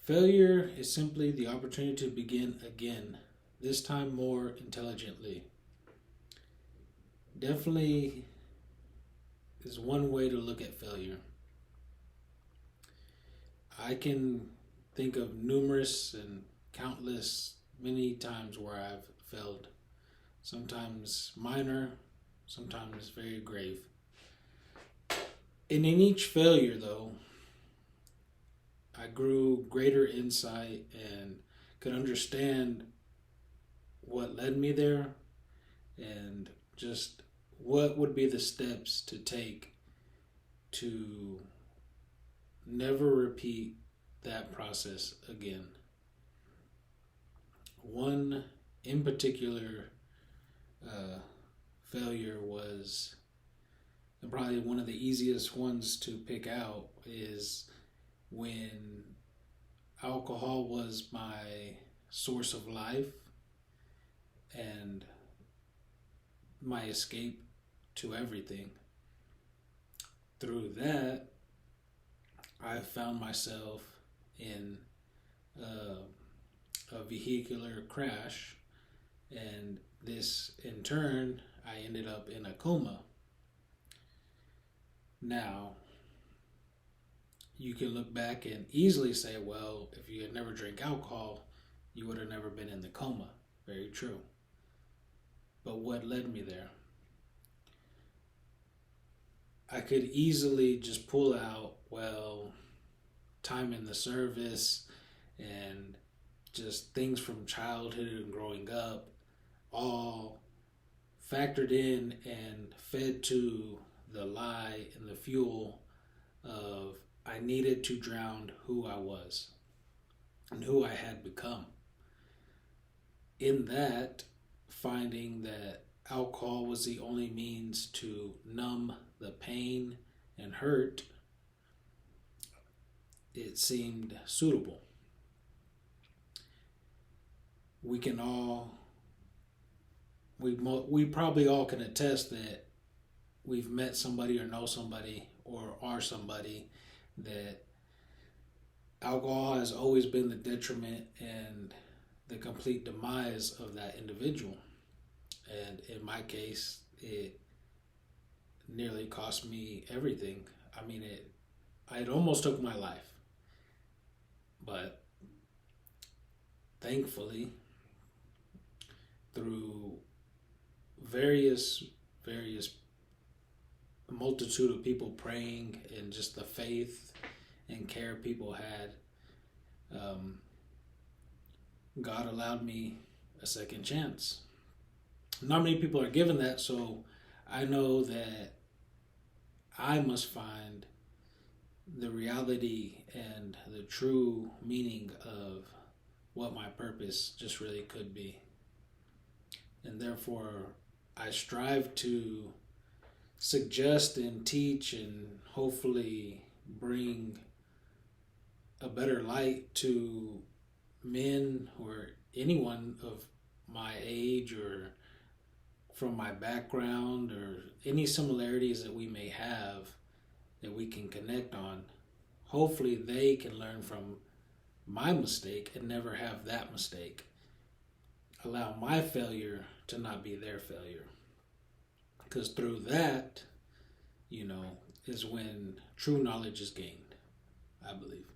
Failure is simply the opportunity to begin again, this time more intelligently. Definitely is one way to look at failure. I can think of numerous and countless many times where I've failed. Sometimes minor, sometimes very grave. And in each failure, though, I grew greater insight and could understand what led me there and just what would be the steps to take to never repeat that process again. One in particular uh, failure was, and probably one of the easiest ones to pick out, is when alcohol was my source of life and my escape to everything. Through that, I found myself in a vehicular crash, and this in turn, I ended up in a coma. Now, you can look back and easily say, well, if you had never drank alcohol, you would have never been in the coma. Very true. But what led me there? I could easily just pull out, well, time in the service and just things from childhood and growing up, all factored in and fed to the lie and the fuel of I needed to drown who I was and who I had become. In that, finding that alcohol was the only means to numb the pain and hurt, it seemed suitable. We can all, we probably all can attest that we've met somebody or know somebody or are somebody that alcohol has always been the detriment and the complete demise of that individual. And in my case, it nearly cost me everything. I mean, it almost took my life. But thankfully, through various multitude of people praying and just the faith and care people had, um, God allowed me a second chance. Not many people are given that, so I know that I must find the reality and the true meaning of what my purpose just really could be. And therefore, I strive to suggest and teach and hopefully bring a better light to men or anyone of my age or from my background or any similarities that we may have that we can connect on. Hopefully, they can learn from my mistake and never have that mistake. Allow my failure to not be their failure. Because through that, is when true knowledge is gained, I believe.